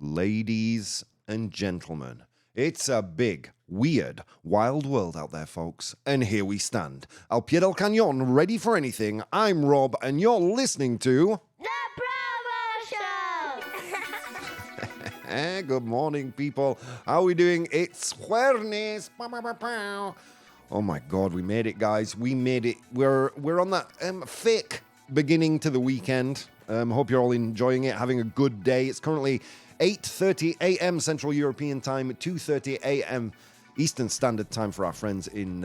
Ladies and gentlemen, it's a big, weird, wild world out there, folks. And here we stand, al pie del cañón, ready for anything. I'm Rob, and you're listening to... The ProBoh Show! Good morning, people. How are we doing? It's Jueves. Oh my God, we made it, guys. We made it. We're on that fake beginning to the weekend. Hope you're all enjoying it, having a good day. It's currently 8:30 a.m. Central European Time, 2:30 a.m. Eastern Standard Time for our friends in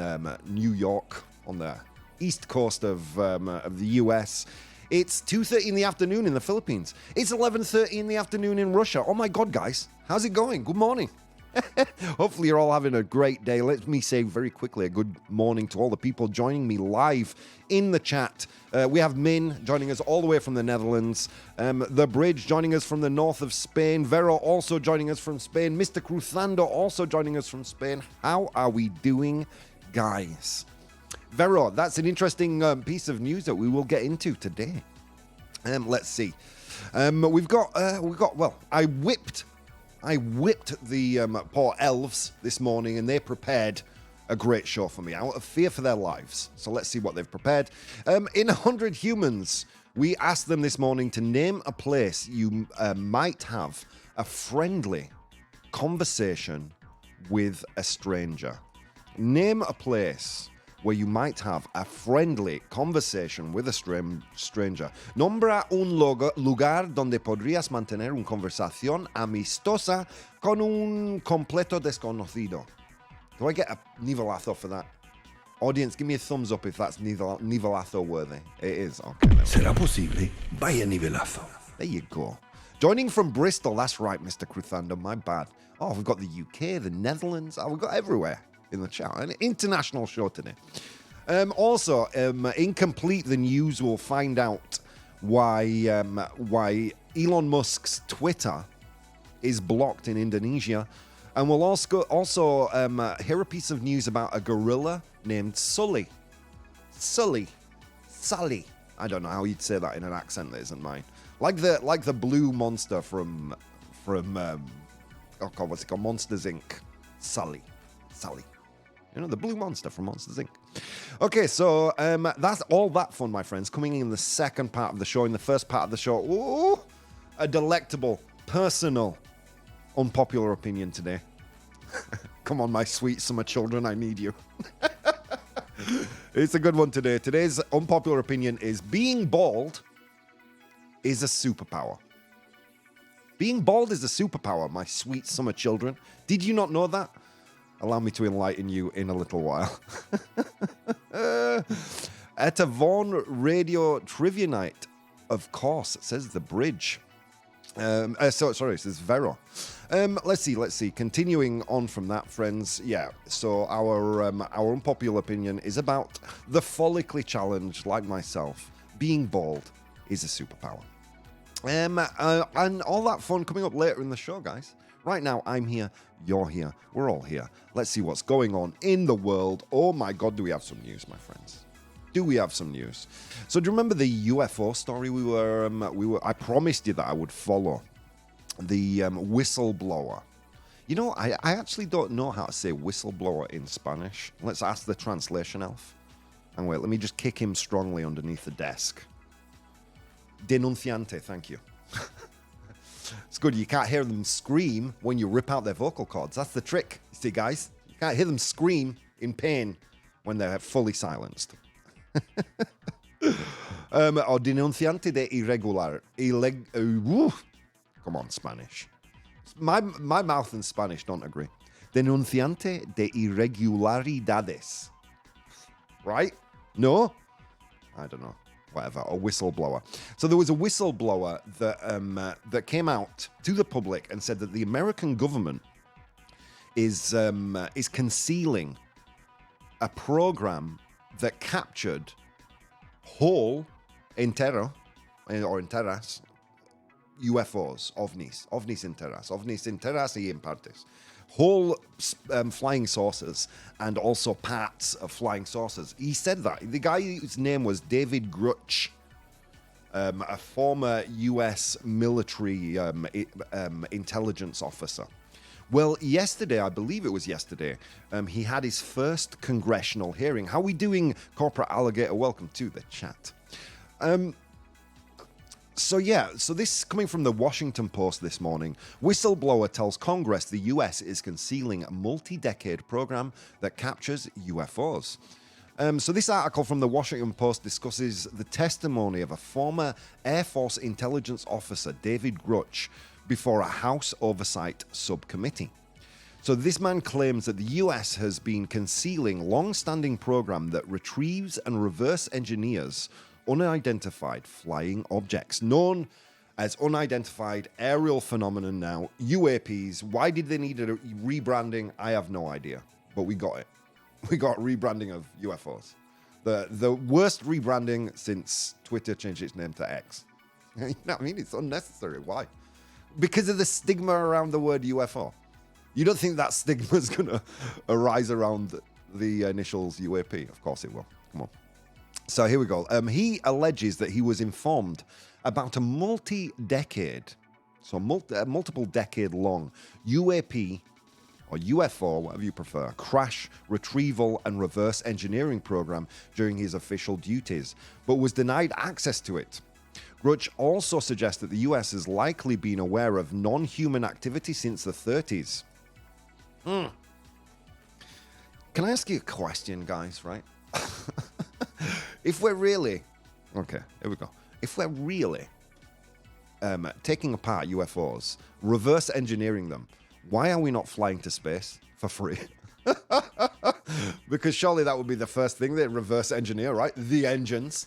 New York on the east coast of the U.S. It's 2:30 in the afternoon in the Philippines. It's 11:30 in the afternoon in Russia. Oh my God, guys. How's it going? Good morning. Hopefully you're all having a great day. Let me say very quickly a good morning to all the people joining me live in the chat. We have Min joining us all the way from the Netherlands. The Bridge joining us from the north of Spain. Vero also joining us from Spain. Mr. Cruzando also joining us from Spain. How are we doing, guys? Vero, that's an interesting piece of news that we will get into today. Let's see. We've got, well, I whipped the poor elves this morning, and they prepared a great show for me out of fear for their lives. So let's see what they've prepared. In 100 Humans, we asked them this morning to name a place you might have a friendly conversation with a stranger. Name a place where you might have a friendly conversation with a stranger. Nombra un lugar donde podrías mantener una conversación amistosa con un completo desconocido. Do I get a nivelazo for that? Audience, give me a thumbs up if that's nivelazo worthy. It is. Okay. ¿Será posible? Vaya nivelazo. There you go. Joining from Bristol, that's right, Mr. Cruzando, my bad. Oh, we've got the UK, the Netherlands, we've got everywhere in the chat. An international show today. Also, incomplete the news, we'll find out why Elon Musk's Twitter is blocked in Indonesia. And we'll also hear a piece of news about a gorilla named Sully. Sully. I don't know how you'd say that in an accent that isn't mine. Like the blue monster from oh God, what's it called? Monsters Inc. Sully. You know, the blue monster from Monsters Inc. Okay, so that's all that fun, my friends. Coming in the second part of the show. In the first part of the show, ooh, a delectable, personal, unpopular opinion today. Come on, my sweet summer children, I need you. It's a good one today. Today's unpopular opinion is being bald is a superpower. Being bald is a superpower, my sweet summer children. Did you not know that? Allow me to enlighten you in a little while. At a Vaughan Radio Trivia Night, of course, says the Bridge. It says Vero. Let's see. Continuing on from that, friends. Yeah, so our unpopular opinion is about the follically challenged, like myself. Being bald is a superpower. And all that fun coming up later in the show, guys. Right now, I'm here, you're here, we're all here. Let's see what's going on in the world. Oh my God, do we have some news, my friends? Do we have some news? So do you remember the UFO story I promised you that I would follow? The whistleblower. You know, I actually don't know how to say whistleblower in Spanish. Let's ask the translation elf. And wait, let me just kick him strongly underneath the desk. Denunciante, thank you. It's good. You can't hear them scream when you rip out their vocal cords. That's the trick. You see, guys? You can't hear them scream in pain when they're fully silenced. O denunciante de irregular. Come on, Spanish. My mouth and Spanish don't agree. Denunciante de irregularidades. Right? No? I don't know. Whatever, a whistleblower. So there was a whistleblower that came out to the public and said that the American government is concealing a program that captured whole enteras UFOs, ovnis enteras y en partes. Whole flying saucers and also parts of flying saucers. He said that. The guy whose name was David Grutch a former U.S. military intelligence officer. Well, yesterday, I believe it was yesterday, he had his first congressional hearing. How are we doing, Corporate Alligator? Welcome to the chat. So this is coming from the Washington Post this morning. Whistleblower tells Congress the U.S. is concealing a multi-decade program that captures UFOs. So this article from the Washington Post discusses the testimony of a former Air Force intelligence officer, David Grush, before a House Oversight Subcommittee. So this man claims that the US has been concealing a long-standing program that retrieves and reverse engineers unidentified flying objects, known as unidentified aerial phenomenon now, UAPs. Why did they need a rebranding? I have no idea, but we got it. We got rebranding of UFOs. The worst rebranding since Twitter changed its name to X. You know what I mean? It's unnecessary. Why? Because of the stigma around the word UFO. You don't think that stigma is going to arise around the initials UAP? Of course it will. Come on. So here we go. He alleges that he was informed about a multi-decade, so multiple decade-long UAP or UFO, whatever you prefer, crash, retrieval, and reverse engineering program during his official duties, but was denied access to it. Grush also suggests that the US has likely been aware of non-human activity since the 30s. Can I ask you a question, guys, right? If we're really... Okay, here we go. If we're really taking apart UFOs, reverse engineering them, why are we not flying to space for free? Because surely that would be the first thing they reverse engineer, right? The engines.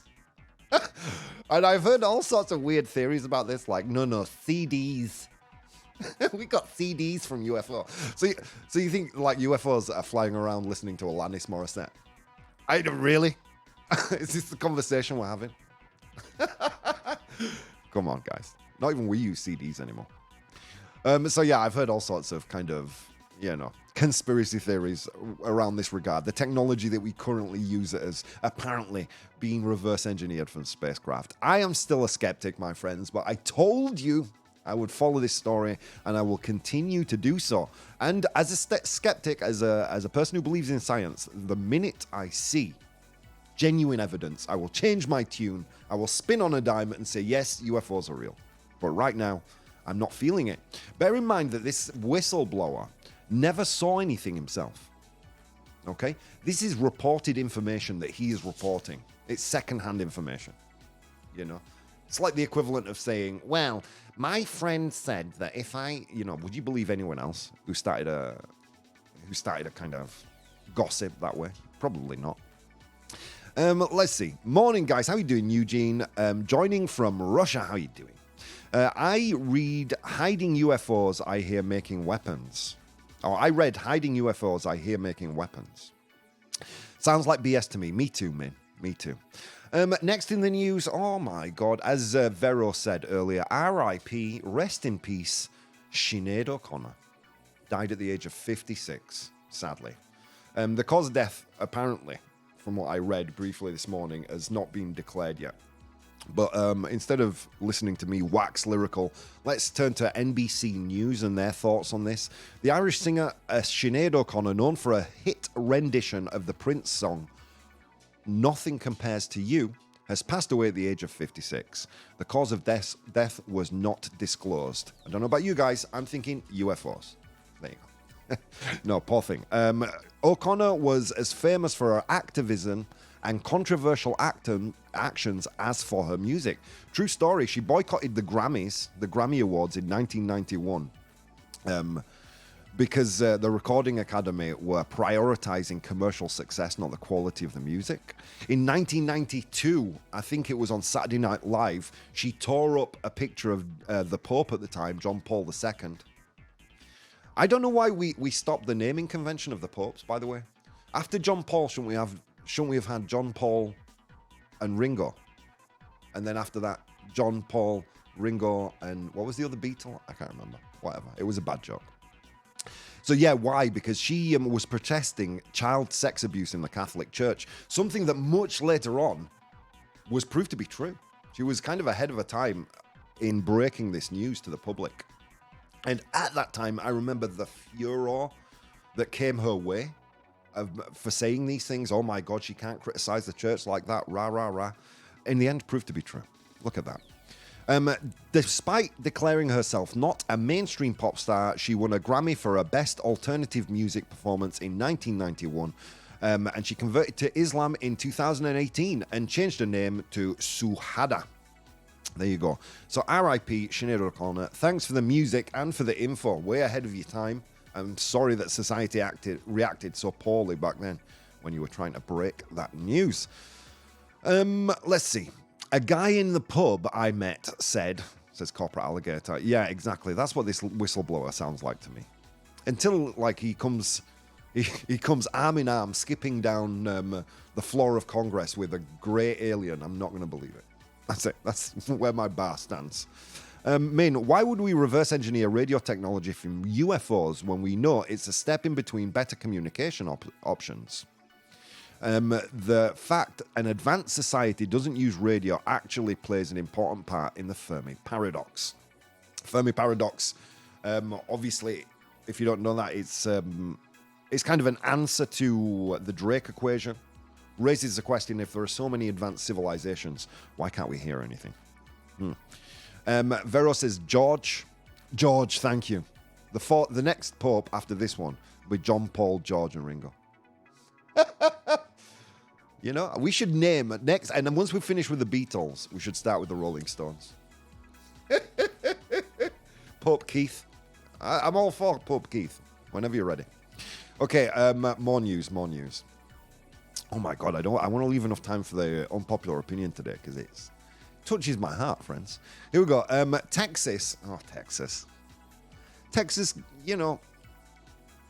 And I've heard all sorts of weird theories about this, like, no, CDs. We got CDs from UFO. So you think, like, UFOs are flying around listening to Alanis Morissette? Really? Is this the conversation we're having? Come on, guys. Not even we use CDs anymore. So yeah, I've heard all sorts of kind of, conspiracy theories around this regard. The technology that we currently use as apparently being reverse engineered from spacecraft. I am still a skeptic, my friends, but I told you I would follow this story and I will continue to do so. And as a skeptic, as a person who believes in science, the minute I see genuine evidence, I will change my tune. I will spin on a dime and say, yes, UFOs are real. But right now, I'm not feeling it. Bear in mind that this whistleblower never saw anything himself. Okay? This is reported information that he is reporting. It's secondhand information. It's like the equivalent of saying, well, my friend said that if I, would you believe anyone else who started a kind of gossip that way? Probably not. Let's see. Morning, guys. How are you doing, Eugene? Joining from Russia. How are you doing? I read Hiding UFOs, I hear making weapons. I read Hiding UFOs, I hear making weapons. Sounds like BS to me. Me too, man. Me too. Next in the news, oh my God, as Vero said earlier, R.I.P., rest in peace, Sinéad O'Connor. Died at the age of 56, sadly. The cause of death, apparently, from what I read briefly this morning, has not been declared yet. But instead of listening to me wax lyrical, let's turn to NBC News and their thoughts on this. The Irish singer Sinéad O'Connor, known for a hit rendition of the Prince song, Nothing Compares to You, has passed away at the age of 56. The cause of death was not disclosed. I don't know about you guys, I'm thinking UFOs. There you go. No, poor thing. O'Connor was as famous for her activism and controversial actions as for her music. True story, she boycotted the Grammy Awards in 1991 because the Recording Academy were prioritizing commercial success, not the quality of the music. In 1992, I think it was on Saturday Night Live, she tore up a picture of the Pope at the time, John Paul II. I don't know why we stopped the naming convention of the popes, by the way. After John Paul, shouldn't we have had John Paul and Ringo? And then after that, John Paul, Ringo, and what was the other Beatle? I can't remember. Whatever. It was a bad joke. So yeah, why? Because she was protesting child sex abuse in the Catholic Church, something that much later on was proved to be true. She was kind of ahead of her time in breaking this news to the public. And at that time, I remember the furor that came her way for saying these things. Oh my God, she can't criticize the church like that. Rah, rah, rah. In the end, proved to be true. Look at that. Despite declaring herself not a mainstream pop star, she won a Grammy for her Best Alternative Music Performance in 1991. And she converted to Islam in 2018 and changed her name to Suhada. There you go. So R.I.P. Sinead O'Connor. Thanks for the music and for the info. Way ahead of your time. I'm sorry that society reacted so poorly back then when you were trying to break that news. Let's see. A guy in the pub I met said, says Corporate Alligator. Yeah, exactly. That's what this whistleblower sounds like to me. Until like he comes arm in arm, skipping down the floor of Congress with a grey alien. I'm not going to believe it. That's it. That's where my bar stands. Min, why would we reverse engineer radio technology from UFOs when we know it's a step in between better communication options? The fact an advanced society doesn't use radio actually plays an important part in the Fermi paradox. Fermi paradox, obviously, if you don't know that, it's kind of an answer to the Drake equation. Raises the question, if there are so many advanced civilizations, why can't we hear anything? Vero says, George, thank you. The next pope after this one will be John, Paul, George, and Ringo. You know, we should name next, and then once we finish with the Beatles, we should start with the Rolling Stones. Pope Keith. I'm all for Pope Keith, whenever you're ready. Okay, more news. Oh my God, I want to leave enough time for the unpopular opinion today because it touches my heart, friends. Here we go. Texas, you know,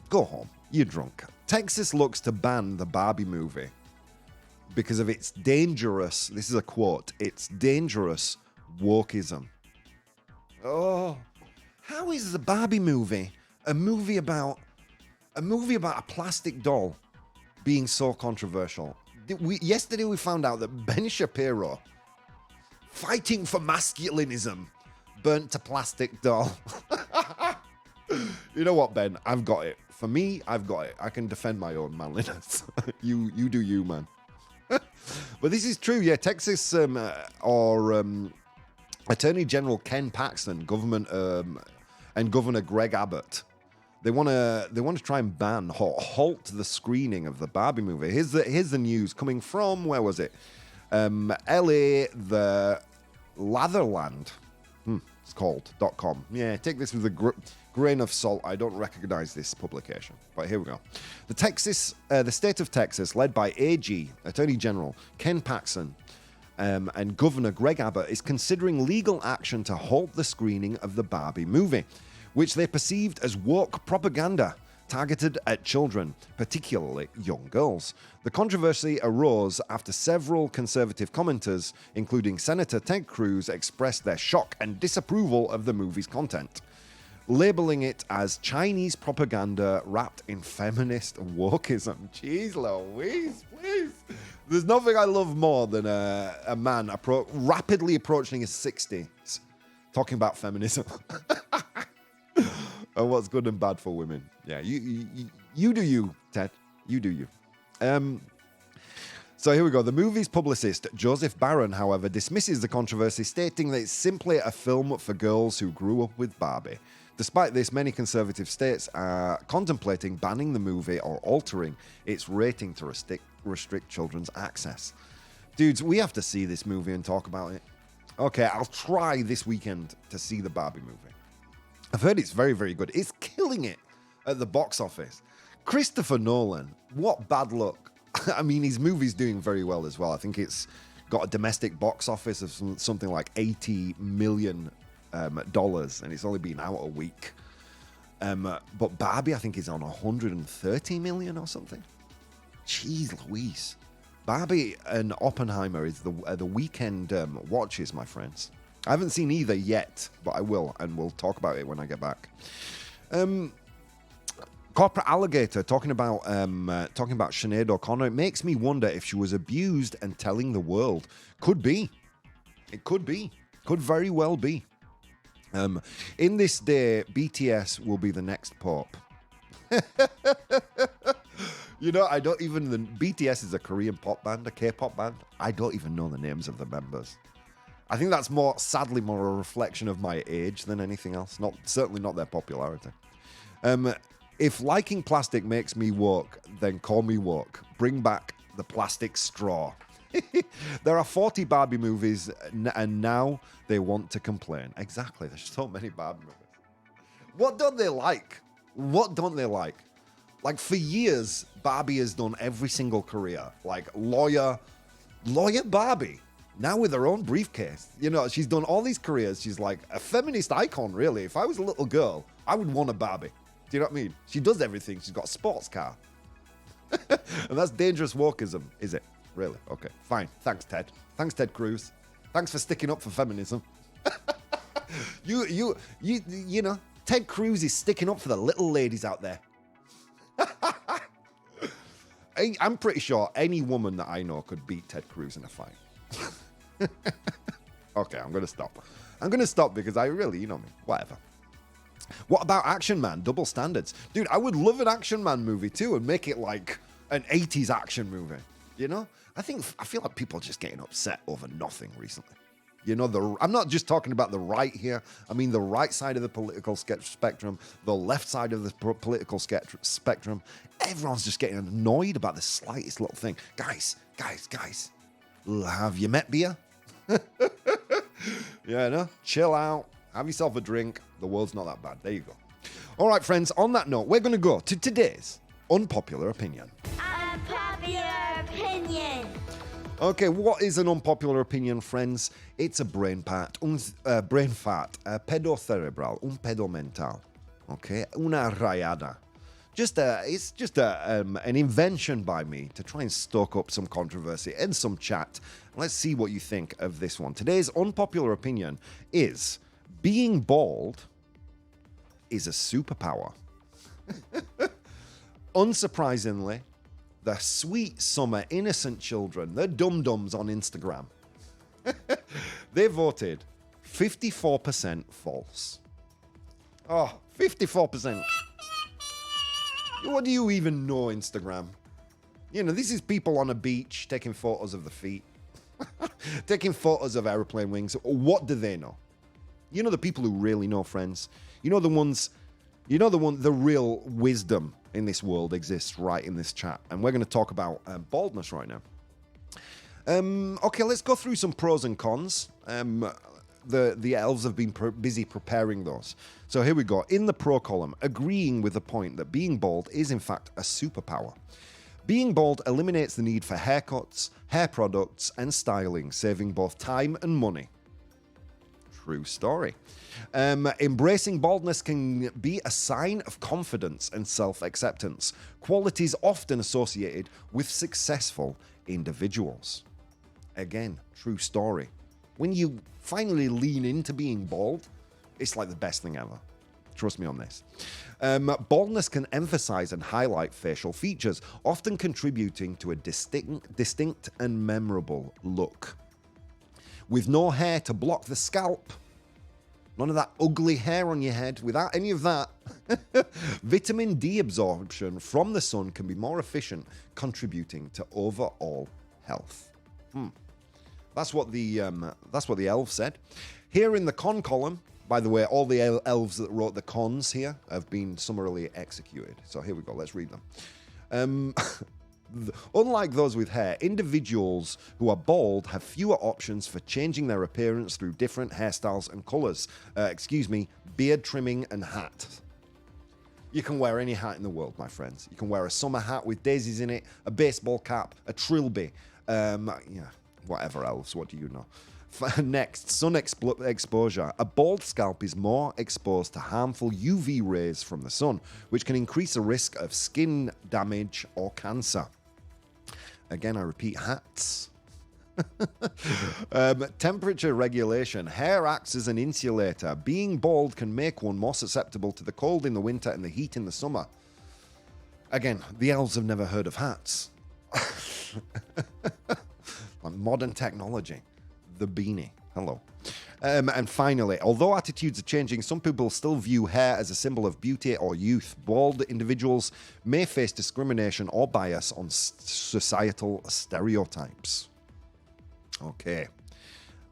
go home. You're drunk. Texas looks to ban the Barbie movie because of its dangerous, this is a quote, it's dangerous wokism. Oh, how is the Barbie movie a movie about a plastic doll being so controversial? Yesterday we found out that Ben Shapiro, fighting for masculinism, burnt a plastic doll. You know what, Ben? I've got it. For me, I've got it. I can defend my own manliness. You do you, man. But this is true, yeah. Texas Attorney General Ken Paxton, and Governor Greg Abbott, they want to try and halt the screening of the Barbie movie. Here's the news coming from, where was it? LA, the Latherland. It's called .com. Yeah, take this with a grain of salt. I don't recognize this publication, but here we go. The state of Texas, led by AG, Attorney General Ken Paxton, and Governor Greg Abbott, is considering legal action to halt the screening of the Barbie movie, which they perceived as woke propaganda targeted at children, particularly young girls. The controversy arose after several conservative commenters, including Senator Ted Cruz, expressed their shock and disapproval of the movie's content, labeling it as Chinese propaganda wrapped in feminist wokeism. Jeez Louise, please. There's nothing I love more than a man rapidly approaching his 60s talking about feminism. And what's good and bad for women. Yeah, you do you, Ted. You do you. So here we go. The movie's publicist, Joseph Barron, however, dismisses the controversy, stating that it's simply a film for girls who grew up with Barbie. Despite this, many conservative states are contemplating banning the movie or altering its rating to restrict children's access. Dudes, we have to see this movie and talk about it. Okay, I'll try this weekend to see the Barbie movie. I've heard it's very, very good. It's killing it at the box office. Christopher Nolan, what bad luck. I mean, his movie's doing very well as well. I think it's got a domestic box office of something like $80 million, and it's only been out a week. But Barbie, I think, is on 130 million or something. Jeez Louise. Barbie and Oppenheimer is the weekend watches, my friends. I haven't seen either yet, but I will, and we'll talk about it when I get back. Corporate Alligator talking about Sinead O'Connor. It makes me wonder if she was abused and telling the world. Could be. It could be. Could very well be. In this day, BTS will be the next Pope. You know, BTS is a Korean pop band, a K-pop band. I don't even know the names of the members. I think that's sadly more a reflection of my age than anything else. Certainly not their popularity. If liking plastic makes me woke, then call me woke. Bring back the plastic straw. There are 40 Barbie movies, and now they want to complain. Exactly. There's so many Barbie movies. What don't they like? What don't they like? Like, for years, Barbie has done every single career. Like, lawyer Barbie. Now with her own briefcase. You know, she's done all these careers. She's like a feminist icon, really. If I was a little girl, I would want a Barbie. Do you know what I mean? She does everything. She's got a sports car. And that's dangerous wokism, is it? Really? Okay, fine. Thanks, Ted. Thanks, Ted Cruz. Thanks for sticking up for feminism. You know, Ted Cruz is sticking up for the little ladies out there. I'm pretty sure any woman that I know could beat Ted Cruz in a fight. Okay, I'm going to stop. I'm going to stop because I really, you know me, whatever. What about Action Man? Double standards. Dude, I would love an Action Man movie too and make it like an 80s action movie. You know? I feel like people are just getting upset over nothing recently. You know, I'm not just talking about the right here. I mean the right side of the political spectrum, the left side of the political spectrum. Everyone's just getting annoyed about the slightest little thing. Guys. Have you met beer? Yeah, no? Chill out. Have yourself a drink. The world's not that bad. There you go. All right, friends, on that note, we're going to go to today's unpopular opinion. Unpopular opinion. Okay, what is an unpopular opinion, friends? It's a brain fart, pedo cerebral, un pedo mental. Okay, una rayada. It's just an invention by me to try and stoke up some controversy and some chat. Let's see what you think of this one. Today's unpopular opinion is being bald is a superpower. Unsurprisingly, the sweet summer innocent children, the dum-dums on Instagram, they voted 54% false. Oh, 54%. What do you even know, Instagram? You know, this is people on a beach taking photos of the feet, taking photos of airplane wings. What do they know? You know the people who really know, friends. You know the real wisdom in this world exists right in this chat. And we're going to talk about baldness right now. Okay, let's go through some pros and cons. The elves have been busy preparing those. So here we go. In the pro column, agreeing with the point that being bald is in fact a superpower. Being bald eliminates the need for haircuts, hair products, and styling, saving both time and money. True story. Embracing baldness can be a sign of confidence and self-acceptance, qualities often associated with successful individuals. Again, true story. When you finally lean into being bald, it's like the best thing ever. Trust me on this. Baldness can emphasize and highlight facial features, often contributing to a distinct and memorable look. With no hair to block the scalp, none of that ugly hair on your head, without any of that, vitamin D absorption from the sun can be more efficient, contributing to overall health. That's what the elf said. Here in the con column, by the way, all the elves that wrote the cons here have been summarily executed. So here we go. Let's read them. Unlike those with hair, individuals who are bald have fewer options for changing their appearance through different hairstyles and colors. Beard trimming and hat. You can wear any hat in the world, my friends. You can wear a summer hat with daisies in it, a baseball cap, a trilby, whatever else. What do you know? Next, sun exposure. A bald scalp is more exposed to harmful UV rays from the sun, which can increase the risk of skin damage or cancer. Again, I repeat, hats. Temperature regulation. Hair acts as an insulator. Being bald can make one more susceptible to the cold in the winter and the heat in the summer. Again, the elves have never heard of hats. Modern technology. The beanie. Hello. And finally, although attitudes are changing, some people still view hair as a symbol of beauty or youth. Bald individuals may face discrimination or bias on societal stereotypes. Okay.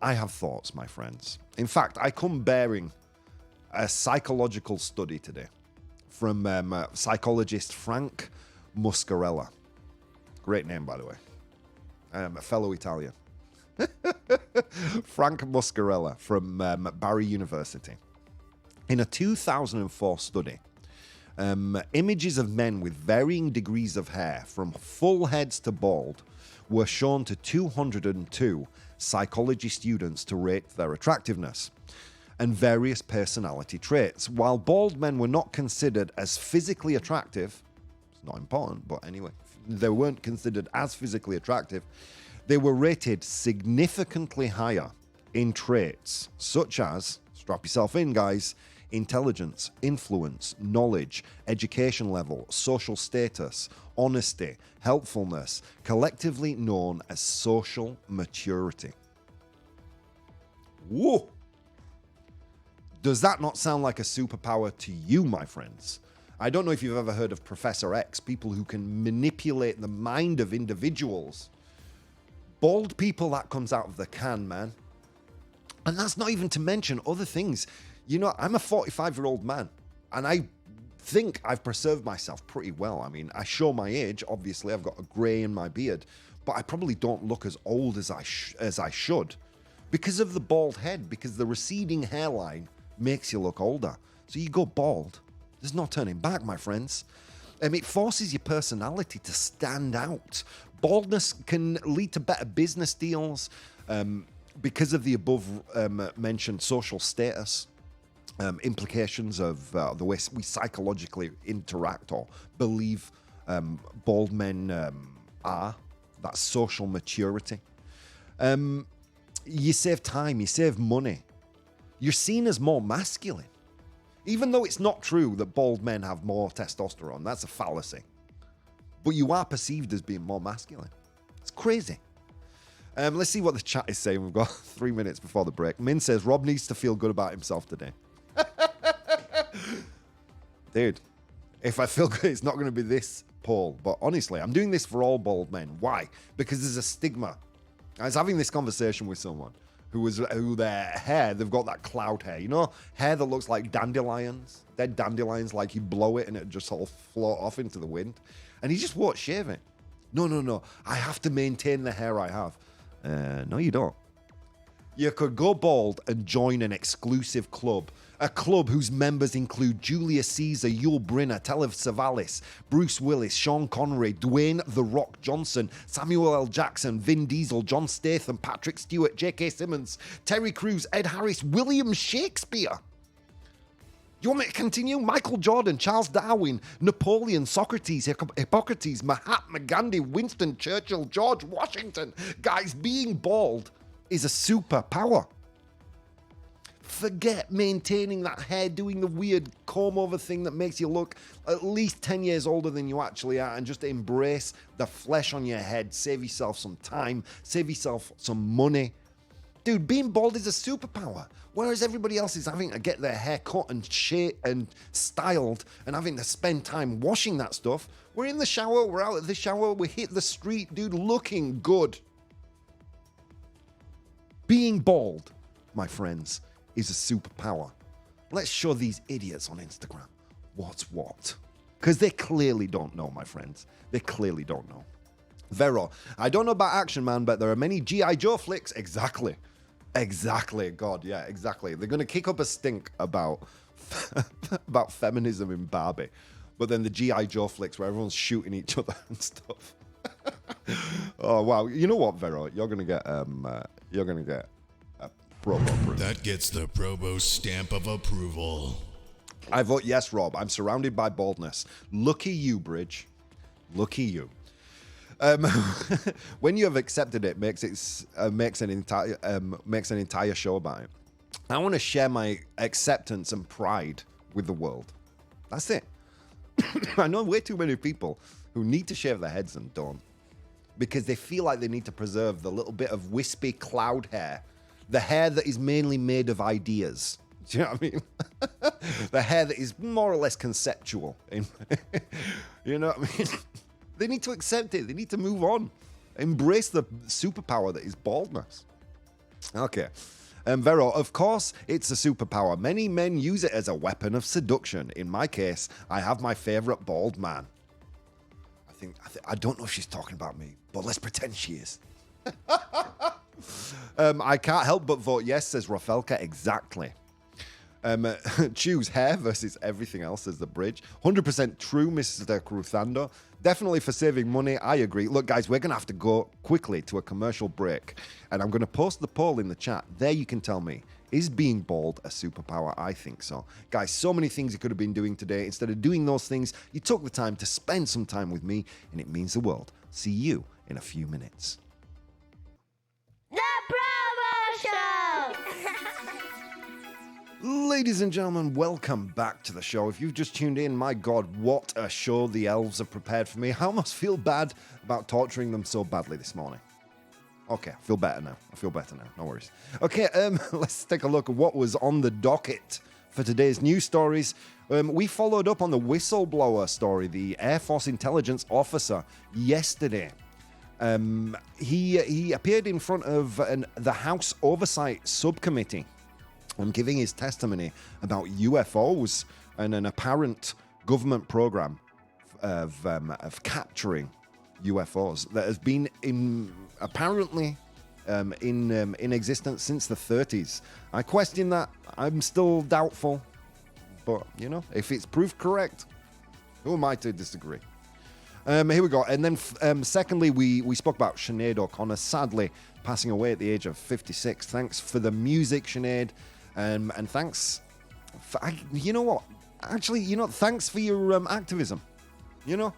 I have thoughts, my friends. In fact, I come bearing a psychological study today from psychologist Frank Muscarella. Great name, by the way. A fellow Italian. Frank Muscarella from Barry University. In a 2004 study, images of men with varying degrees of hair, from full heads to bald, were shown to 202 psychology students to rate their attractiveness and various personality traits. While bald men were not considered as physically attractive, it's not important, but anyway, they weren't considered as physically attractive, they were rated significantly higher in traits such as, strap yourself in guys, intelligence, influence, knowledge, education level, social status, honesty, helpfulness, collectively known as social maturity. Whoa! Does that not sound like a superpower to you, my friends? I don't know if you've ever heard of Professor X, people who can manipulate the mind of individuals. Bald people, that comes out of the can, man. And that's not even to mention other things. You know, I'm a 45-year-old man, and I think I've preserved myself pretty well. I mean, I show my age. Obviously, I've got a grey in my beard, but I probably don't look as old as I should because of the bald head, because the receding hairline makes you look older. So you go bald. There's no turning back, my friends. It forces your personality to stand out. Baldness can lead to better business deals because of the above mentioned social status. Implications of the way we psychologically interact or believe bald men are, that social maturity. You save time, you save money. You're seen as more masculine. Even though it's not true that bald men have more testosterone, that's a fallacy. But you are perceived as being more masculine. It's crazy. Let's see what the chat is saying. We've got 3 minutes before the break. Min says, Rob needs to feel good about himself today. Dude, if I feel good, it's not going to be this poll. But honestly, I'm doing this for all bald men. Why? Because there's a stigma. I was having this conversation with someone who their hair, they've got that cloud hair. You know, hair that looks like dandelions. Dead dandelions, like you blow it and it just all float off into the wind. And he just won't shave it. No. I have to maintain the hair I have. No, you don't. You could go bald and join an exclusive club. A club whose members include Julius Caesar, Yul Brynner, Telly Savalas, Bruce Willis, Sean Connery, Dwayne The Rock Johnson, Samuel L. Jackson, Vin Diesel, John Statham, Patrick Stewart, J.K. Simmons, Terry Crews, Ed Harris, William Shakespeare. You want me to continue? Michael Jordan, Charles Darwin, Napoleon, Socrates, Hippocrates, Mahatma Gandhi, Winston Churchill, George Washington. Guys, being bald is a superpower. Forget maintaining that hair, doing the weird comb-over thing that makes you look at least 10 years older than you actually are, and just embrace the flesh on your head. Save yourself some time. Save yourself some money. Dude, being bald is a superpower. Whereas everybody else is having to get their hair cut and shaped and styled and having to spend time washing that stuff, we're in the shower, we're out of the shower, we hit the street, dude, looking good. Being bald, my friends, is a superpower. Let's show these idiots on Instagram what's what. Because they clearly don't know, my friends. They clearly don't know. Vero, I don't know about Action Man, but there are many G.I. Joe flicks. Exactly. God, yeah, exactly. They're going to kick up a stink about feminism in Barbie. But then the G.I. Joe flicks where everyone's shooting each other and stuff. Oh, wow. You know what, Vero? You're going to get a ProBoh approval. That gets the ProBoh stamp of approval. I vote yes, Rob. I'm surrounded by baldness. Lucky you, Bridge. Lucky you. When you have accepted it, makes an entire show about it. I want to share my acceptance and pride with the world. That's it. I know way too many people who need to shave their heads and don't, because they feel like they need to preserve the little bit of wispy cloud hair The hair that is mainly made of ideas. Do you know what I mean? The hair that is more or less conceptual. You know what I mean? They need to accept it. They need to move on. Embrace the superpower that is baldness. Okay. Vero, of course, it's a superpower. Many men use it as a weapon of seduction. In my case, I have my favorite bald man. I don't know if she's talking about me, but let's pretend she is. I can't help but vote yes, says Rafelka. Exactly. Choose hair versus everything else as the bridge. 100% true, Mr. Cruzando. Definitely for saving money. I agree. Look, guys, we're going to have to go quickly to a commercial break. And I'm going to post the poll in the chat. There you can tell me, is being bald a superpower? I think so. Guys, so many things you could have been doing today. Instead of doing those things, you took the time to spend some time with me, and it means the world. See you in a few minutes. The ProBoh Show! Ladies and gentlemen, welcome back to the show. If you've just tuned in, my God, what a show the elves have prepared for me. I almost feel bad about torturing them so badly this morning. Okay, I feel better now. No worries. Okay, let's take a look at what was on the docket for today's news stories. We followed up on the Whistleblower story, the Air Force intelligence officer, yesterday. He appeared in front of the House Oversight Subcommittee and giving his testimony about UFOs and an apparent government program of capturing UFOs that has been apparently in existence since the 30s. I question that. I'm still doubtful. But, you know, if it's proved correct, who am I to disagree? Here we go. And then, secondly, we spoke about Sinéad O'Connor, sadly passing away at the age of 56. Thanks for the music, Sinéad. And thanks for, you know what? Actually, thanks for your activism. You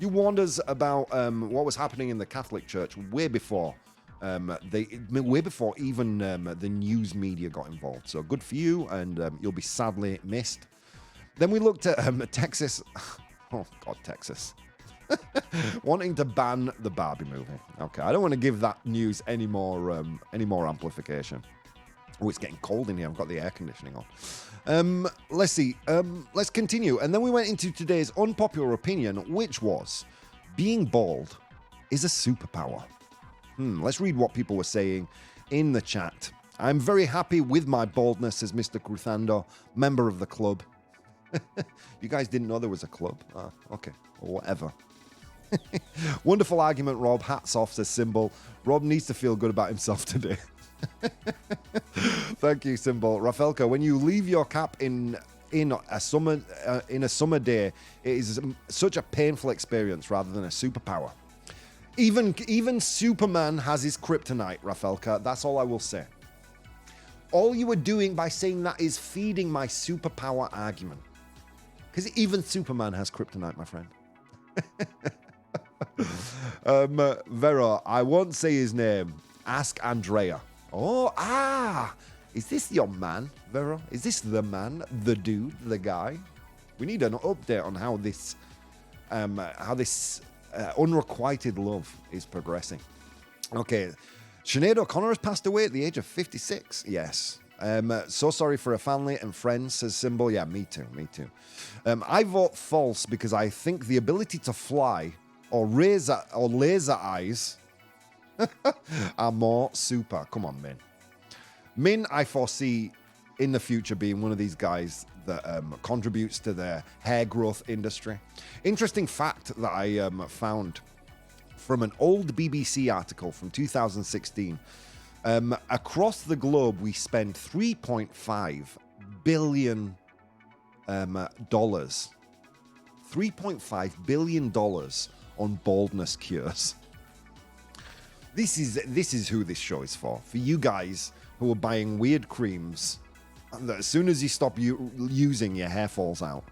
warned us about what was happening in the Catholic Church way before even the news media got involved. So good for you, and you'll be sadly missed. Then we looked at Texas. Oh God, Texas. Wanting to ban the Barbie movie. Okay, I don't want to give that news any more amplification. Oh, it's getting cold in here. I've got the air conditioning on. Let's see. Let's continue. And then we went into today's unpopular opinion, which was being bald is a superpower. Let's read what people were saying in the chat. I'm very happy with my baldness, says Mr. Cruzando, member of the club. You guys didn't know there was a club? Okay, or whatever. Wonderful argument, Rob. Hats off, says Symbol. Rob needs to feel good about himself today. Thank you, Symbol. Rafelka, when you leave your cap in a summer day, it is such a painful experience rather than a superpower. Even Superman has his kryptonite, Rafelka. That's all I will say. All you were doing by saying that is feeding my superpower argument. Because even Superman has kryptonite, my friend. Vero, I won't say his name. Ask Andrea. Oh, is this your man, Vero? Is this the man, the dude, the guy? We need an update on how this unrequited love is progressing. Okay, Sinéad O'Connor has passed away at the age of 56. Yes. So sorry for her family and friends, says Symbol. Yeah, me too. I vote false because I think the ability to fly or laser eyes are more super. Come on, Min. Min, I foresee in the future being one of these guys that contributes to the hair growth industry. Interesting fact that I found from an old BBC article from 2016. Across the globe, we spend $3.5 billion $3.5 billion on baldness cures. This is who this show is for. For you guys who are buying weird creams that as soon as you stop using, your hair falls out.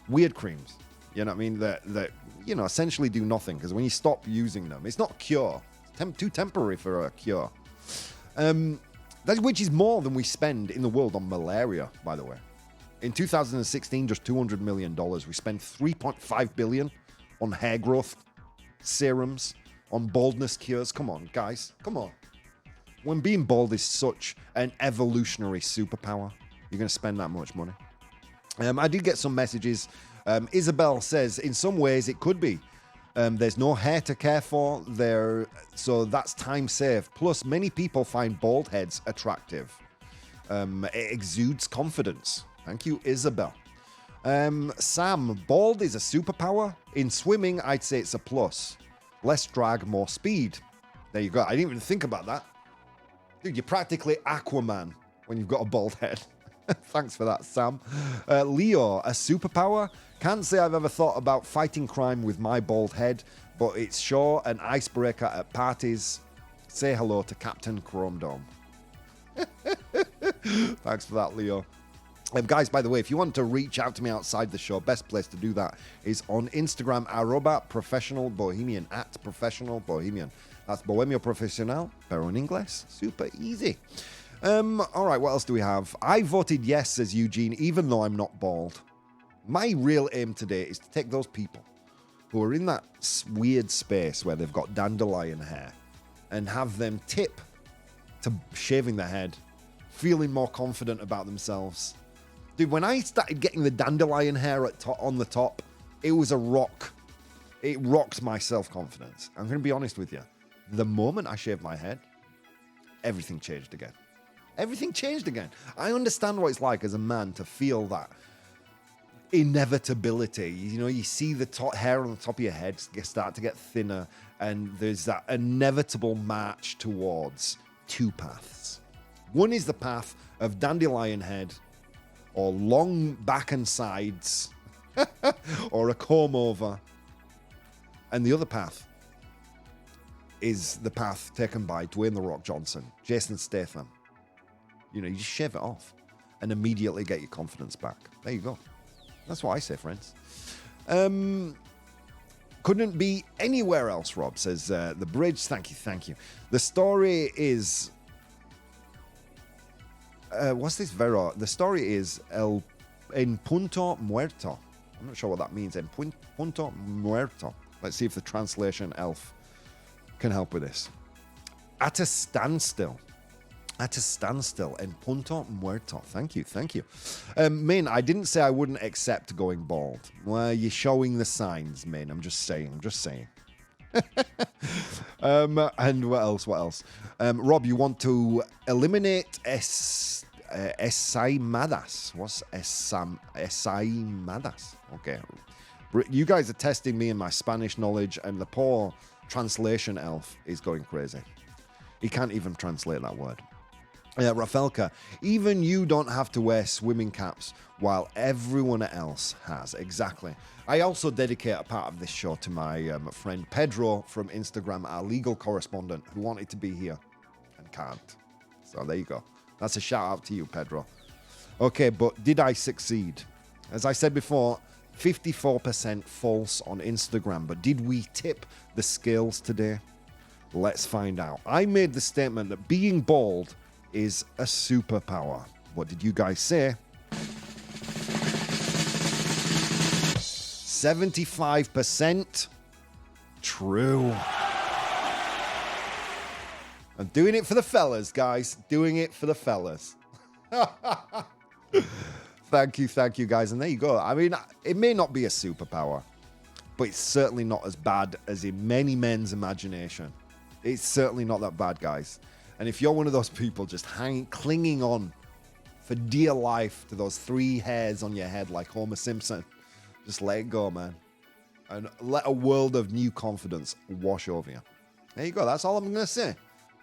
Weird creams. You know what I mean? That essentially do nothing, because when you stop using them, it's not a cure. It's too temporary for a cure. Which is more than we spend in the world on malaria, by the way. In 2016, just $200 million. We spent $3.5 billion on hair growth serums, on baldness cures. Come on, guys. Come on. when being bald is such an evolutionary superpower, you're going to spend that much money. I did get some messages. Isabel says, in some ways it could be. There's no hair to care for there, so that's time saved. Plus, many people find bald heads attractive. It exudes confidence. Thank you, Isabel. Sam, bald is a superpower. In swimming, I'd say it's a plus. Less drag, more speed. There you go. I didn't even think about that. Dude, you're practically Aquaman when you've got a bald head. Thanks for that, Sam. Leo, a superpower? Can't say I've ever thought about fighting crime with my bald head, but it's sure an icebreaker at parties. Say hello to Captain Chrome Dome. Thanks for that, Leo. Guys, by the way, if you want to reach out to me outside the show, best place to do that is on Instagram, @professionalbohemian, @professionalbohemian. That's Bohemio Profesional, pero en inglés. Super easy. All right, what else do we have? I voted yes, says Eugene, even though I'm not bald. My real aim today is to take those people who are in that weird space where they've got dandelion hair and have them tip to shaving their head, feeling more confident about themselves. Dude, when I started getting the dandelion hair on the top, it was a rock. It rocked my self-confidence. I'm going to be honest with you. The moment I shaved my head, everything changed again. Everything changed again. I understand what it's like as a man to feel that inevitability. You know, you see the hair on the top of your head start to get thinner, and there's that inevitable march towards two paths. One is the path of dandelion head, or long back and sides, or a comb over. And the other path is the path taken by Dwayne "The Rock" Johnson, Jason Statham. You know, you just shave it off and immediately get your confidence back. There you go. That's what I say, friends. Couldn't be anywhere else, Rob, says The Bridge. Thank you. The story is... what's this, Vero? The story is en punto muerto. I'm not sure what that means. En punto muerto. Let's see if the translation elf can help with this. At a standstill. At a standstill. En punto muerto. Thank you. Min, I didn't say I wouldn't accept going bald. Well, you're showing the signs, Min. I'm just saying. And what else? Rob, you want to eliminate esaimadas. What's esaimadas? Okay. You guys are testing me in my Spanish knowledge, and the poor translation elf is going crazy. He can't even translate that word. Rafelka, even you don't have to wear swimming caps while everyone else has. Exactly. I also dedicate a part of this show to my friend Pedro from Instagram, our legal correspondent, who wanted to be here and can't. So there you go. That's a shout out to you, Pedro. Okay, but did I succeed? As I said before, 54% false on Instagram, but did we tip the scales today? Let's find out. I made the statement that being bald is a superpower. What did you guys say? 75% true. I'm doing it for the fellas, guys. Doing it for the fellas. Thank you, guys. And there you go. I mean, it may not be a superpower, but it's certainly not as bad as in many men's imagination. It's certainly not that bad, guys. And if you're one of those people just clinging on for dear life to those 3 hairs on your head like Homer Simpson, just let it go, man. And let a world of new confidence wash over you. There you go. That's all I'm going to say.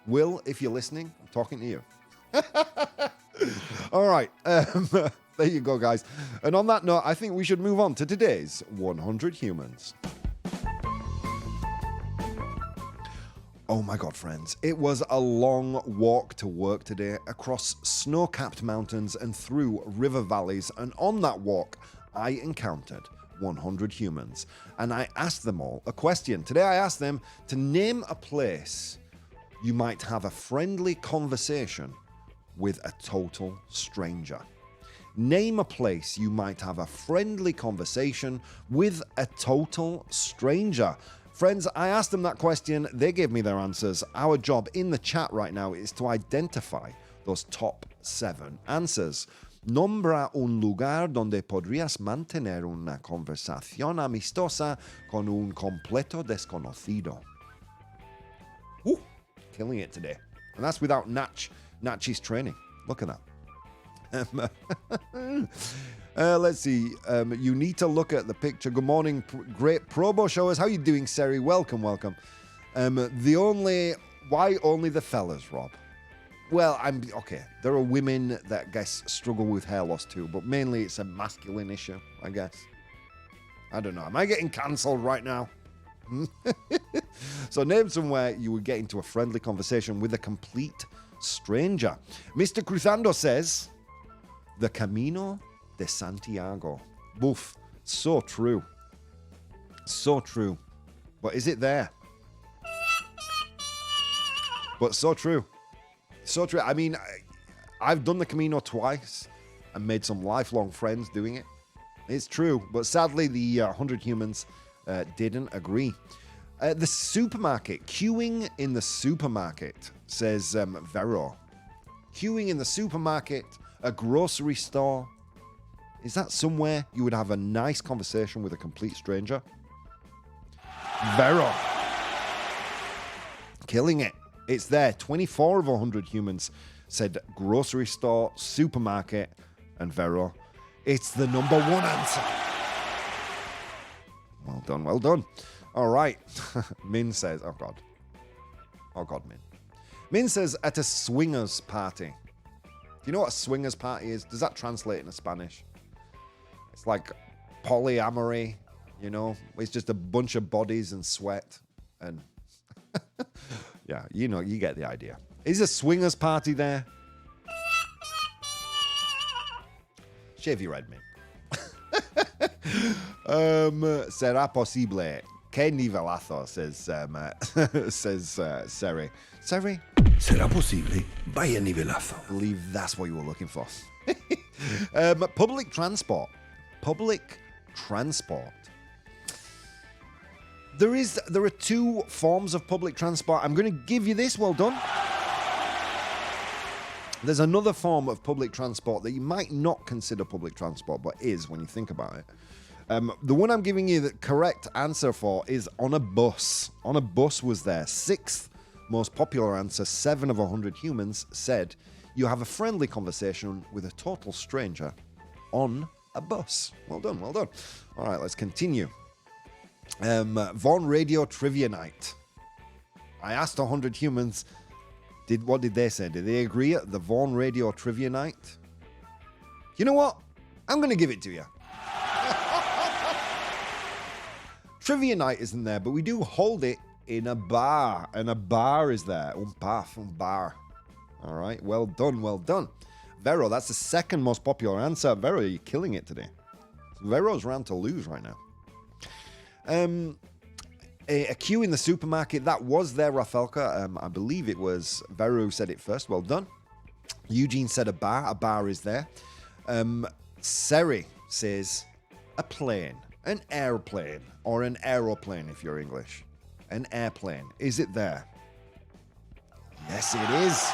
Will, if you're listening, I'm talking to you. All right. There you go, guys. And on that note, I think we should move on to today's 100 Humans. Oh my God, friends. It was a long walk to work today across snow-capped mountains and through river valleys. And on that walk, I encountered 100 humans. And I asked them all a question. Today, I asked them to name a place you might have a friendly conversation with a total stranger. Name a place you might have a friendly conversation with a total stranger. Friends, I asked them that question. They gave me their answers. Our job in the chat right now is to identify those top 7 answers. Nombra un lugar donde podrías mantener una conversación amistosa con un completo desconocido. Woo, killing it today. And that's without Natchi's training. Look at that. Let's see. You need to look at the picture. Good morning, great ProBoh Showers. How you doing, Seri? Welcome. Why only the fellas, Rob? Well, okay. There are women that I guess struggle with hair loss too, but mainly it's a masculine issue, I guess. I don't know. Am I getting cancelled right now? So name somewhere you would get into a friendly conversation with a complete stranger. Mr. Cruzando says, the Camino de Santiago. Boof. So true. So true. But is it there? But so true. So true. I mean, I've done the Camino twice and made some lifelong friends doing it. It's true. But sadly, the 100 humans didn't agree. The supermarket. Queuing in the supermarket, says Vero. Queuing in the supermarket, a grocery store. Is that somewhere you would have a nice conversation with a complete stranger? Vero. Killing it. It's there. 24 of 100 humans said grocery store, supermarket, and Vero. It's the number 1 answer. Well done, well done. All right. Min says, oh God, Min. Min says, at a swingers party. Do you know what a swingers party is? Does that translate into Spanish? It's like polyamory, you know? It's just a bunch of bodies and sweat and... Yeah, you know, you get the idea. Is a swingers party there? Shave your head, mate. Será posible. Que nivelazo, says Seri. Seri? Será posible. Vaya nivelazo. I believe that's what you were looking for. Public transport. Public transport. There are 2 forms of public transport. I'm going to give you this. Well done. There's another form of public transport that you might not consider public transport, but is when you think about it. The one I'm giving you the correct answer for is on a bus. On a bus was there. 6th most popular answer. 7 of 100 humans said you have a friendly conversation with a total stranger on a bus. Well done, well done. All right, let's continue. Vaughan Radio Trivia Night. I asked 100 humans, what did they say? Did they agree at the Vaughan Radio Trivia Night? You know what? I'm going to give it to you. Trivia Night isn't there, but we do hold it in a bar, and a bar is there. Un bar. All right, well done, well done. Vero, that's the 2nd most popular answer. Vero, you're killing it today. Vero's round to lose right now. A queue in the supermarket, that was there, Rafelka. I believe it was Vero who said it first. Well done. Eugene said a bar is there. Seri says a plane, an airplane, or an aeroplane if you're English. An airplane. Is it there? Yes, it is.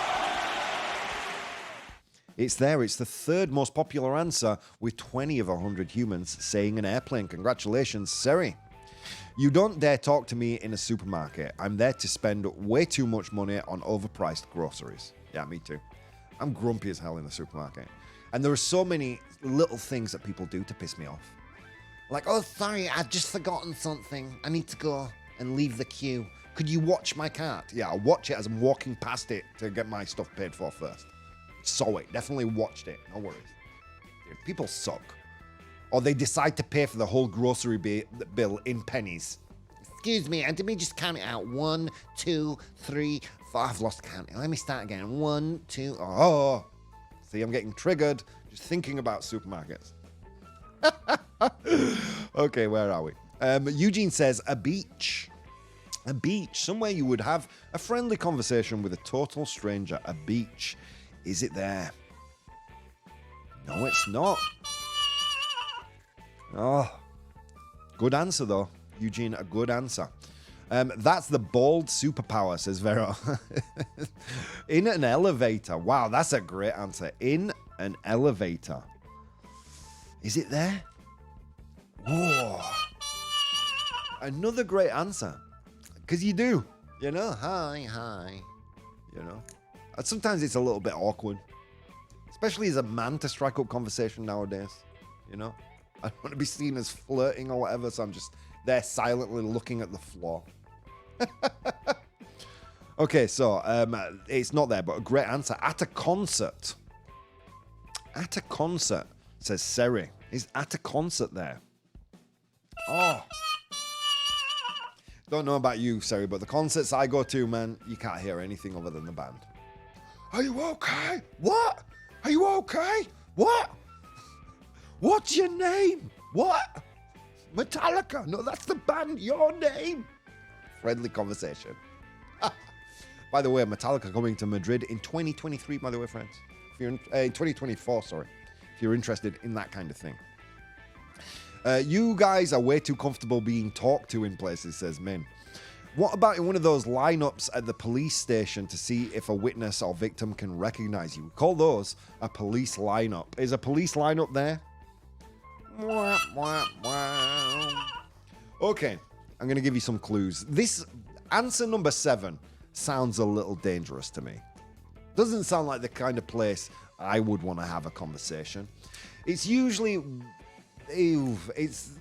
It's there. It's the 3rd most popular answer with 20 of 100 humans saying an airplane. Congratulations, Seri. You don't dare talk to me in a supermarket. I'm there to spend way too much money on overpriced groceries. Yeah, me too. I'm grumpy as hell in the supermarket. And there are so many little things that people do to piss me off. Like, oh, sorry, I've just forgotten something. I need to go and leave the queue. Could you watch my cart? Yeah, I'll watch it as I'm walking past it to get my stuff paid for first. Saw it. Definitely watched it. No worries. Dude, people suck. Or they decide to pay for the whole grocery bill in pennies. Excuse me, and let me just count it out. 1, 2, 3, 4. I've lost count. Let me start again. 1, 2. Oh, see, I'm getting triggered just thinking about supermarkets. Okay, where are we? Eugene says a beach. A beach. Somewhere you would have a friendly conversation with a total stranger. A beach. Is it there? No, it's not. Oh, good answer though, Eugene. A good answer. That's the bold superpower, says Vero. In an elevator. Wow, that's a great answer. In an elevator. Is it there? Whoa. Another great answer. Because you do. You know, hi. You know. And sometimes it's a little bit awkward. Especially as a man to strike up conversation nowadays. You know. I don't want to be seen as flirting or whatever, so I'm just there silently looking at the floor. Okay, so it's not there, but a great answer. At a concert. At a concert, says Seri. Is at a concert there? Oh. Don't know about you, Seri, but the concerts I go to, man, you can't hear anything other than the band. Are you okay? What? Are you okay? What? What's your name? What? Metallica. No, that's the band. Your name. Friendly conversation. By the way, Metallica coming to Madrid in 2023, by the way, friends. If you're in 2024, sorry. If you're interested in that kind of thing. You guys are way too comfortable being talked to in places, says Min. What about in one of those lineups at the police station to see if a witness or victim can recognize you? We call those a police lineup. Is a police lineup there? Okay, I'm going to give you some clues. This answer number 7 sounds a little dangerous to me. Doesn't sound like the kind of place I would want to have a conversation. It's usually... it's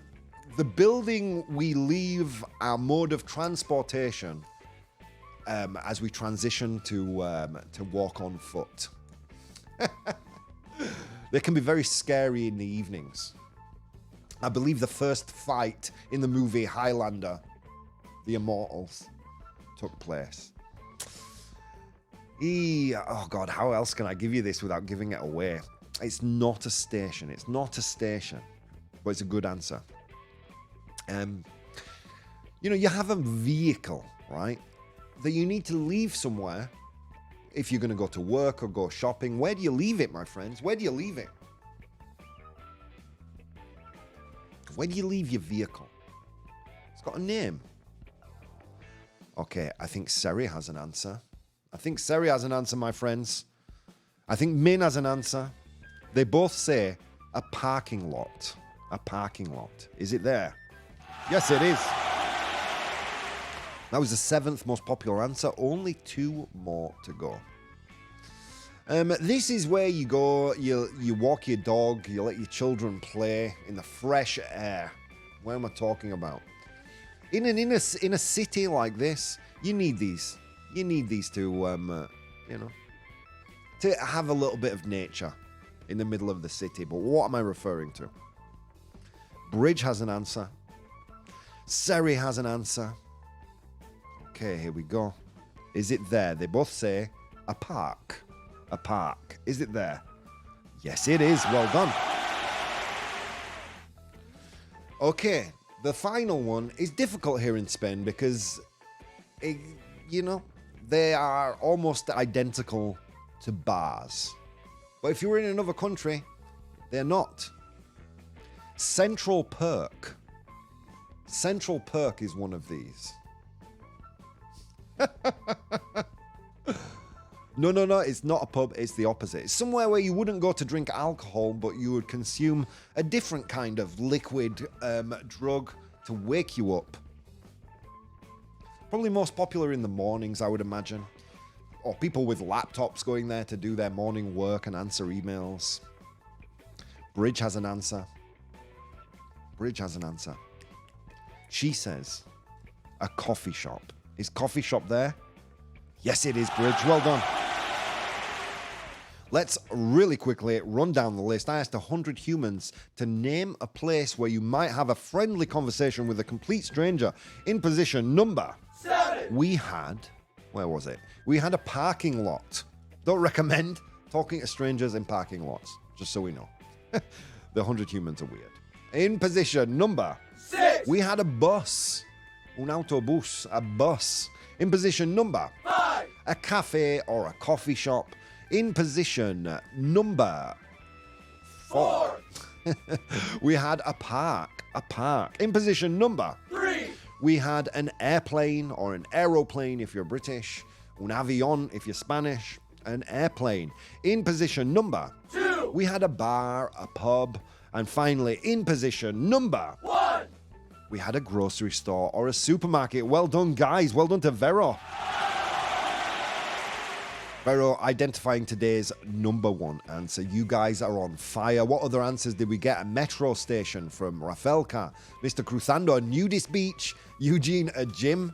the building we leave our mode of transportation as we transition to walk on foot. They can be very scary in the evenings. I believe the first fight in the movie Highlander, The Immortals, took place. Oh God, how else can I give you this without giving it away? It's not a station. It's not a station, but it's a good answer. You know, you have a vehicle, right, that you need to leave somewhere if you're going to go to work or go shopping. Where do you leave it, my friends? Where do you leave it? Where do you leave your vehicle? It's got a name. Okay, I think Seri has an answer. I think Seri has an answer, my friends. I think Min has an answer. They both say a parking lot. A parking lot. Is it there? Yes, it is. That was the 7th most popular answer. Only 2 more to go. This is where you go, you walk your dog, you let your children play in the fresh air. Where am I talking about? In a city like this, you need these. You need these to, you know, to have a little bit of nature in the middle of the city. But what am I referring to? Bridge has an answer. Seri has an answer. Okay, here we go. Is it there? They both say a park. A park. Is it there? Yes, it is. Well done. Okay, the final one is difficult here in Spain because, you know, they are almost identical to bars. But if you were in another country, they're not. Central Perk. Central Perk is one of these. No, it's not a pub, it's the opposite. It's somewhere where you wouldn't go to drink alcohol, but you would consume a different kind of liquid drug to wake you up. Probably most popular in the mornings, I would imagine. Or people with laptops going there to do their morning work and answer emails. Bridge has an answer. Bridge has an answer. She says, a coffee shop. Is coffee shop there? Yes, it is, Bridge. Well done. Let's really quickly run down the list. I asked 100 humans to name a place where you might have a friendly conversation with a complete stranger. In position number 7. We had, where was it? We had a parking lot. Don't recommend talking to strangers in parking lots, just so we know. The 100 humans are weird. In position number 6. We had a bus. Un autobus, a bus. In position number 5. A cafe or a coffee shop. In position number 4. We had a park. A park. In position number 3. We had an airplane or an aeroplane if you're British, un avion if you're Spanish, an airplane. In position number 2, we had a bar, a pub, and finally in position number 1, we had a grocery store or a supermarket. Well done, guys. Well done to Vero. Vero identifying today's number 1 answer. You guys are on fire. What other answers did we get? A metro station from Rafelka. Mr. Cruzando, a nudist beach. Eugene, a gym.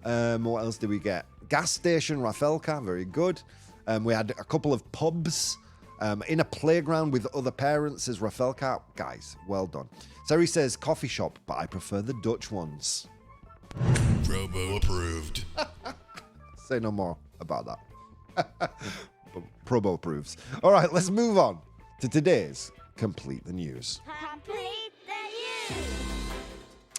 What else did we get? Gas station, Rafelka. Very good. We had a couple of pubs. In a playground with other parents, says Rafelka. Guys, well done. Sari says coffee shop, but I prefer the Dutch ones. ProBoh approved. Say no more about that. ProBoh approves. All right, let's move on to today's Complete the News. Complete the news.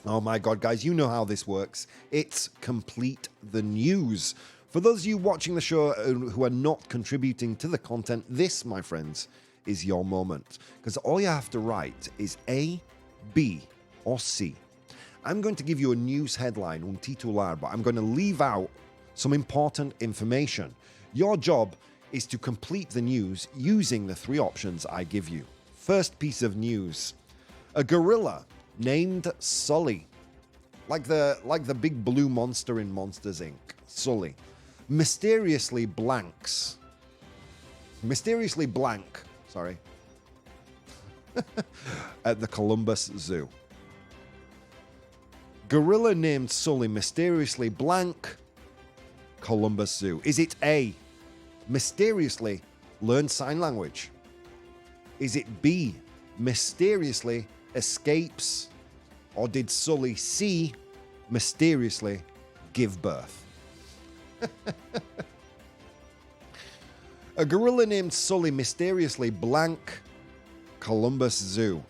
Oh my God, guys, you know how this works. It's Complete the News. For those of you watching the show who are not contributing to the content, this, my friends, is your moment. Because all you have to write is A, B, or C. I'm going to give you a news headline, un titular, but I'm going to leave out some important information. Your job is to complete the news using the 3 options I give you. First piece of news. A gorilla named Sully, like the big blue monster in Monsters, Inc., Sully, mysteriously blank, at the Columbus Zoo. Gorilla named Sully mysteriously blank Columbus Zoo. Is it A, mysteriously learned sign language? Is it B, mysteriously escapes? Or did Sully C, mysteriously give birth? A gorilla named Sully mysteriously blank Columbus Zoo.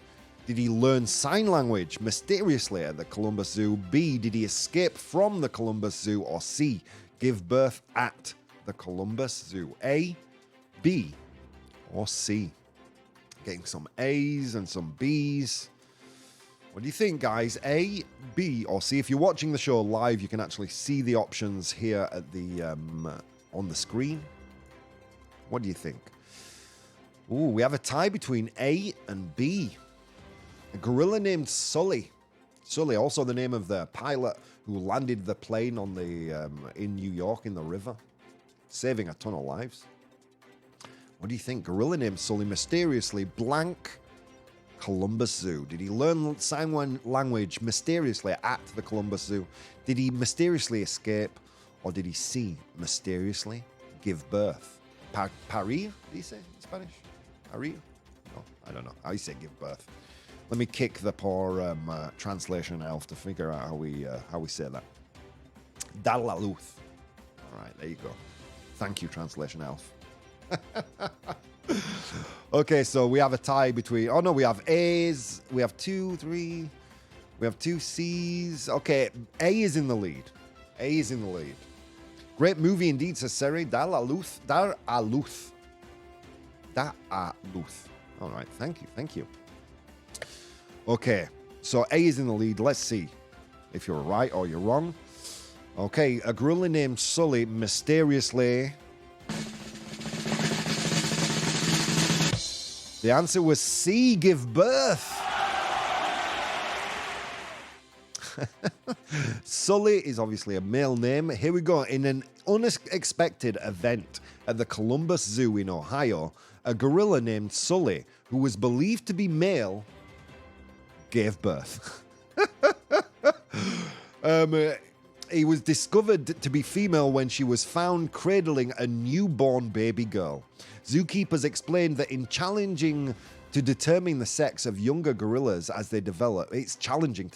Did he learn sign language mysteriously at the Columbus Zoo? B, did he escape from the Columbus Zoo? Or C, give birth at the Columbus Zoo? A, B, or C? Getting some A's and some B's. What do you think, guys? A, B, or C? If you're watching the show live, you can actually see the options here at the on the screen. What do you think? Ooh, we have a tie between A and B. A gorilla named Sully. Sully, also the name of the pilot who landed the plane on the in New York in the river, saving a ton of lives. What do you think? Gorilla named Sully mysteriously blank Columbus Zoo. Did he learn sign language mysteriously at the Columbus Zoo? Did he mysteriously escape? Or did he C, mysteriously give birth? Parir, do you say in Spanish? Parir? No, I don't know. How you say give birth? Let me kick the poor translation elf to figure out how we say that. Dar la luz. All right, there you go. Thank you, translation elf. Okay, so we have a tie between... Oh, no, we have A's. We have 2, 3. We have 2 C's. Okay, A is in the lead. A is in the lead. Great movie indeed, says Seri. Dar la luz. Dar a luz. Dar a luz. All right, thank you, thank you. Okay, so A is in the lead. Let's see if you're right or you're wrong. Okay, a gorilla named Sully mysteriously... The answer was C, give birth. Sully is obviously a male name. Here we go. In an unexpected event at the Columbus Zoo in Ohio, a gorilla named Sully, who was believed to be male, gave birth. He was discovered to be female when she was found cradling a newborn baby girl. Zookeepers explained that in challenging to determine the sex of younger gorillas as they develop, it's challenging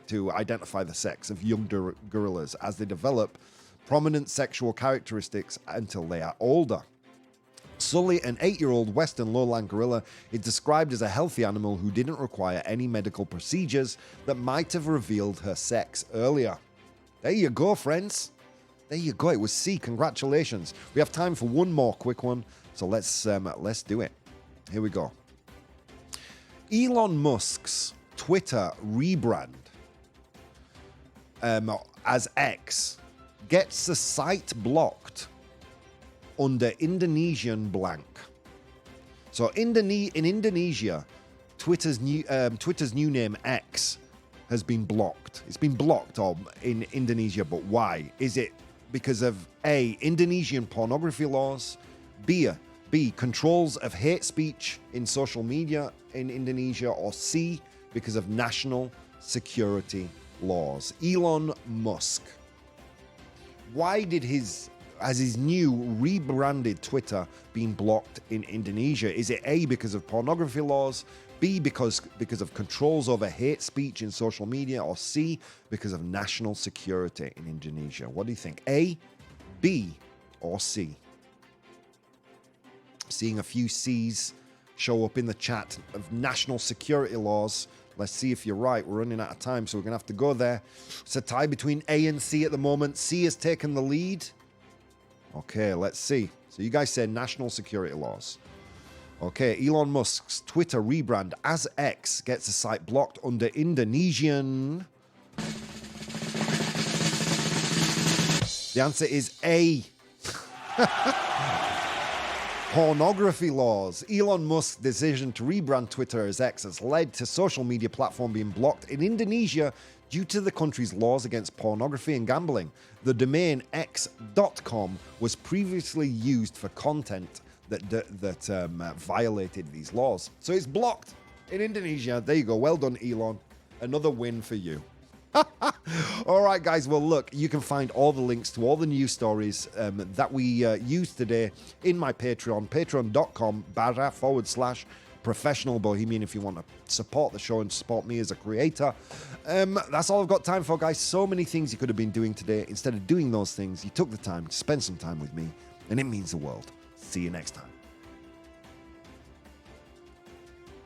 to identify the sex of younger gorillas as they develop prominent sexual characteristics until they are older. Sully, an 8-year-old Western lowland gorilla, is described as a healthy animal who didn't require any medical procedures that might have revealed her sex earlier. There you go, friends. There you go. It was C. Congratulations. We have time for one more quick one, so let's do it. Here we go. Elon Musk's Twitter rebrand as X, gets the site blocked under Indonesian blank. So in Indonesia, Twitter's new name X has been blocked. It's been blocked in Indonesia, but why? Is it because of A, Indonesian pornography laws, B, controls of hate speech in social media in Indonesia, or C, because of national security laws? Elon Musk, why has his new rebranded Twitter been blocked in Indonesia? Is it A, because of pornography laws, B, because of controls over hate speech in social media, or C, because of national security in Indonesia? What do you think? A, B, or C? Seeing a few C's show up in the chat of national security laws. Let's see if you're right. We're running out of time, so we're going to have to go there. It's a tie between A and C at the moment. C has taken the lead. Okay, let's see. So you guys said national security laws. Okay, Elon Musk's Twitter rebrand as X gets the site blocked under Indonesian. The answer is A. Pornography laws. Elon Musk's decision to rebrand Twitter as X has led to social media platform being blocked in Indonesia due to the country's laws against pornography and gambling. The domain x.com was previously used for content that violated these laws. So it's blocked in Indonesia. There you go. Well done, Elon. Another win for you. All right, guys. Well, look, you can find all the links to all the news stories that we used today in my Patreon, patreon.com/professional bohemian, if you want to support the show and support me as a creator. That's all I've got time for, guys. So many things you could have been doing today. Instead of doing those things, you took the time to spend some time with me, and it means the world. See you next time.